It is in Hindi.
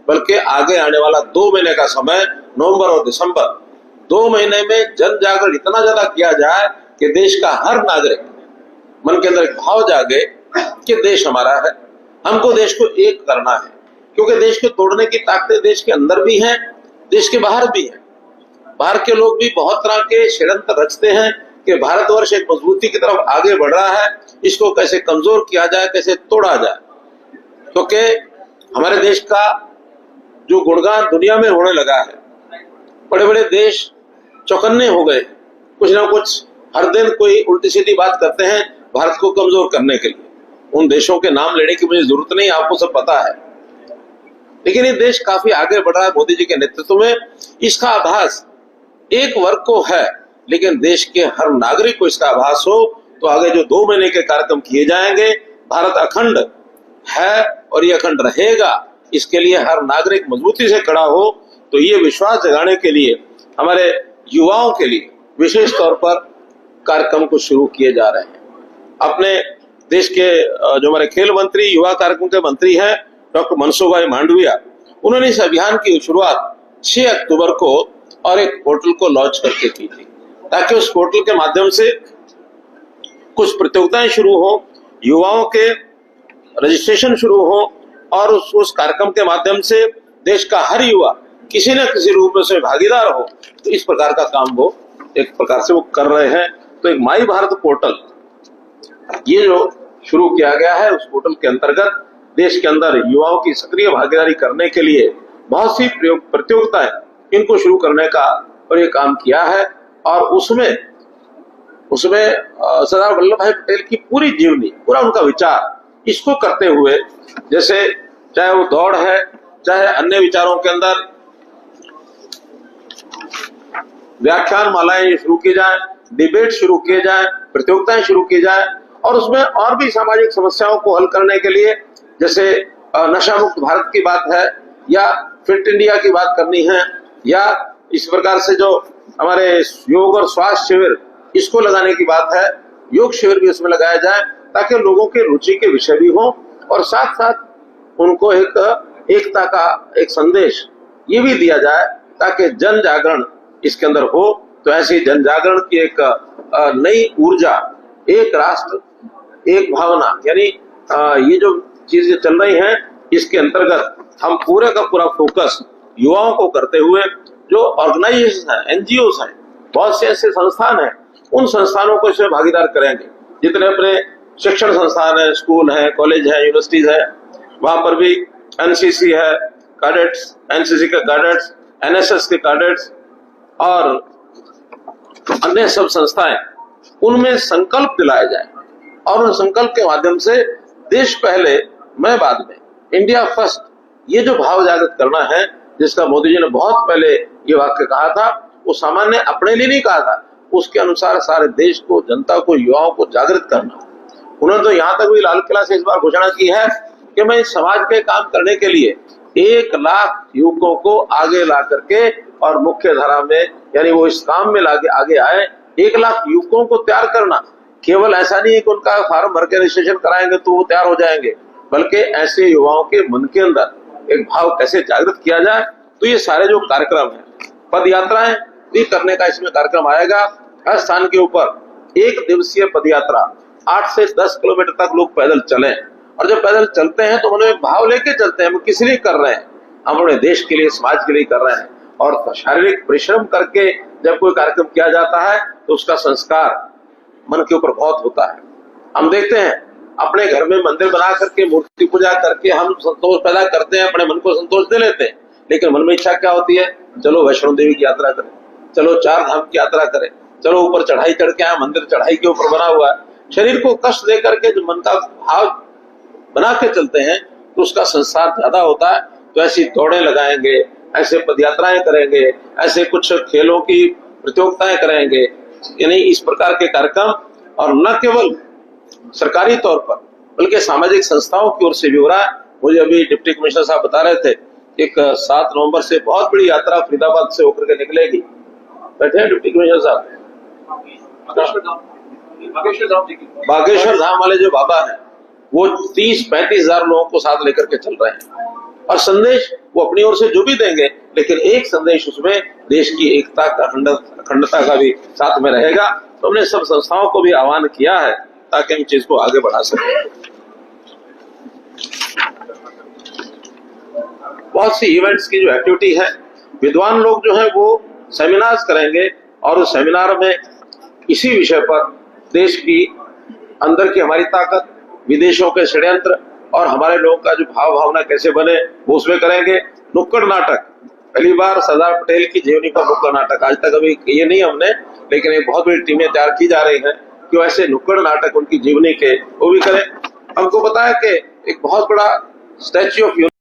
बल्कि आगे आने वाला 2 महीने का समय, नवंबर और दिसंबर, 2 महीने में जन जागरण इतना ज्यादा किया जाए कि देश का हर नागरिक मन के अंदर एक भाव जागे कि देश हमारा है, हमको देश को एक करना है। क्योंकि देश को तोड़ने की ताकतें देश के अंदर भी हैं, देश के बाहर भी हैं। बाहर के लोग भी बहुत तरह के षड्यंत्र रचते हैं कि भारतवर्ष एक मजबूती की तरफ आगे बढ़ रहा है, इसको कैसे कमजोर किया जाए, कैसे तोड़ा जाए। क्योंकि हमारे देश का जो गुणगान दुनिया में होने लगा है, बड़े बड़े देश चौकन्ने हो गए, कुछ ना कुछ हर दिन कोई उल्टी सीधी बात करते हैं भारत को कमजोर करने के लिए। उन देशों के नाम लेने की मुझे जरूरत नहीं, आपको सब पता है। लेकिन ये देश काफी आगे बढ़ रहा है मोदी जी के नेतृत्व में। इसका आभास एक वर्ग को है, लेकिन देश के हर नागरिक को इसका आभास हो तो आगे जो 2 महीने के कार्यक्रम किए जाएंगे, भारत अखंड है और ये अखंड रहेगा, इसके लिए हर नागरिक मजबूती से खड़ा हो। तो ये विश्वास जगाने के लिए हमारे युवाओं के लिए विशेष तौर पर कार्यक्रम को शुरू किए जा रहे हैं। अपने देश के जो हमारे खेल मंत्री, युवा कार्यक्रम के मंत्री हैं डॉक्टर मनसुख भाई मांडविया, उन्होंने इस अभियान की शुरुआत 6 अक्टूबर को और एक पोर्टल को लॉन्च करके की थी, ताकि उस पोर्टल के माध्यम से कुछ प्रतियोगिताएं शुरू हो, युवाओं के रजिस्ट्रेशन शुरू हो और उस कार्यक्रम के माध्यम से देश का हर युवा किसी न किसी रूप में उसमें भागीदार हो। तो इस प्रकार का काम वो एक प्रकार से वो कर रहे हैं। तो एक माई भारत पोर्टल ये जो शुरू किया गया है, उस पोर्टल के अंतर्गत देश के अंदर युवाओं की सक्रिय भागीदारी करने के लिए बहुत सी प्रतियोगिताएं इनको शुरू करने का और ये काम किया है। और उसमें सरदार वल्लभ भाई पटेल की पूरी जीवनी, पूरा उनका विचार, इसको करते हुए, जैसे चाहे वो दौड़ है, चाहे अन्य विचारों के अंदर व्याख्यान मालाएं शुरू की जाए, डिबेट शुरू किए जाए, प्रतियोगिताएं शुरू की जाए, और उसमें और भी सामाजिक समस्याओं को हल करने के लिए, जैसे नशा मुक्त भारत की बात है, या फिट इंडिया की बात करनी है, या इस प्रकार से जो हमारे योग और स्वास्थ्य शिविर इसको लगाने की बात है, योग शिविर भी उसमें लगाया जाए, ताकि लोगों के रुचि के विषय भी हो और साथ साथ उनको एक एकता का एक संदेश ये भी दिया जाए, ताकि जन जागरण इसके अंदर हो। तो ऐसी जन जागरण की एक नई ऊर्जा, एक राष्ट्र एक भावना, यानी ये जो चीजें चल रही हैं, इसके अंतर्गत हम पूरे का पूरा फोकस युवाओं को करते हुए, जो ऑर्गेनाइजेशन है, एनजीओ हैं, बहुत से ऐसे संस्थान हैं, उन संस्थानों को इसमें भागीदार करेंगे। जितने अपने शिक्षण संस्थान है, स्कूल है, कॉलेज है, यूनिवर्सिटीज है, वहां पर भी एनसीसी है, कैडेट्स, एनसीसी के कैडेट्स, एनएसएस के कैडेट्स और अन्य सब संस्थाएं, उनमें संकल्प दिलाए जाए और उन संकल्प के माध्यम से देश पहले मैं बाद में, इंडिया फर्स्ट, ये जो भाव जागृत करना है, जिसका मोदी जी ने बहुत पहले ये वाक्य कहा था, वो सामान्य अपने लिए नहीं कहा था, उसके अनुसार सारे देश को, जनता को, युवाओं को जागृत करना। उन्होंने तो यहाँ तक भी लाल किला से इस बार घोषणा की है कि मैं इस समाज के काम करने के लिए 1 लाख युवकों को आगे ला करके और मुख्य धारा में, यानी वो इस काम में लाके आगे आए। 1 लाख युवकों को तैयार करना, केवल ऐसा नहीं है कि उनका फार्म भर के रजिस्ट्रेशन कराएंगे तो वो तैयार हो जाएंगे, बल्कि ऐसे युवाओं के मन के अंदर एक भाव कैसे जागृत किया जाए। तो ये सारे जो कार्यक्रम है, पद यात्राएं भी करने का इसमें कार्यक्रम आएगा। हर स्थान के ऊपर 1 दिवसीय पद यात्रा, 8 से 10 किलोमीटर तक लोग पैदल चलें, और जब पैदल चलते हैं तो उन्हें भाव लेके चलते हैं, हम किस लिए कर रहे हैं, हम अपने देश के लिए, समाज के लिए कर रहे हैं। और शारीरिक परिश्रम करके जब कोई कार्यक्रम किया जाता है तो उसका संस्कार मन के ऊपर बहुत होता है। हम देखते हैं अपने घर में मंदिर बना करके, मूर्ति पूजा करके हम संतोष पैदा करते हैं, अपने मन को संतोष दे लेते हैं, लेकिन मन में इच्छा क्या होती है, चलो वैष्णो देवी की यात्रा करें, चलो 4 धाम की यात्रा करें, चलो ऊपर चढ़ाई चढ़ के आए, मंदिर चढ़ाई के ऊपर बना हुआ है। शरीर को कष्ट दे करके जो मन का भाव बना के चलते हैं तो उसका संसार ज्यादा होता है। तो ऐसी दौड़ें लगाएंगे, ऐसे पदयात्राएं करेंगे, ऐसे कुछ खेलों की प्रतियोगिताएं करेंगे, यानी इस प्रकार के कार्यक्रम, और न केवल सरकारी तौर पर बल्कि सामाजिक संस्थाओं की ओर से भी हो रहा है। मुझे अभी डिप्टी कमिश्नर साहब बता रहे थे, एक 7 नवंबर से बहुत बड़ी यात्रा फरीदाबाद से होकर के निकलेगी। बैठे हैं डिप्टी कमिश्नर साहब, बागेश्वर धाम वाले जो बाबा हैं, वो 30-35 हजार लोगों को साथ लेकर के चल रहे हैं, और संदेश वो अपनी ओर से जो भी देंगे, लेकिन एक संदेश उसमें देश की एकता का, अखंडता का भी साथ में रहेगा। तो हमने सब संस्थाओं को भी आह्वान किया है ताकि हम चीज को आगे बढ़ा सकें। बहुत सी इवेंट्स की जो एक्टिविटी है, विद्वान लोग जो है वो सेमिनार्स करेंगे और उस सेमिनार में इसी विषय पर देश की अंदर की हमारी ताकत, विदेशों के षड्यंत्र और हमारे लोगों का जो भाव भावना कैसे बने वो उसमें करेंगे। नुक्कड़ नाटक, पहली बार सरदार पटेल की जीवनी पर नुक्कड़ नाटक, आज तक अभी ये नहीं हमने, लेकिन एक बहुत बड़ी टीमें तैयार की जा रही हैं कि वैसे नुक्कड़ नाटक उनकी जीवनी के वो भी करें। हमको बताया कि एक बहुत बड़ा स्टैच्यू ऑफ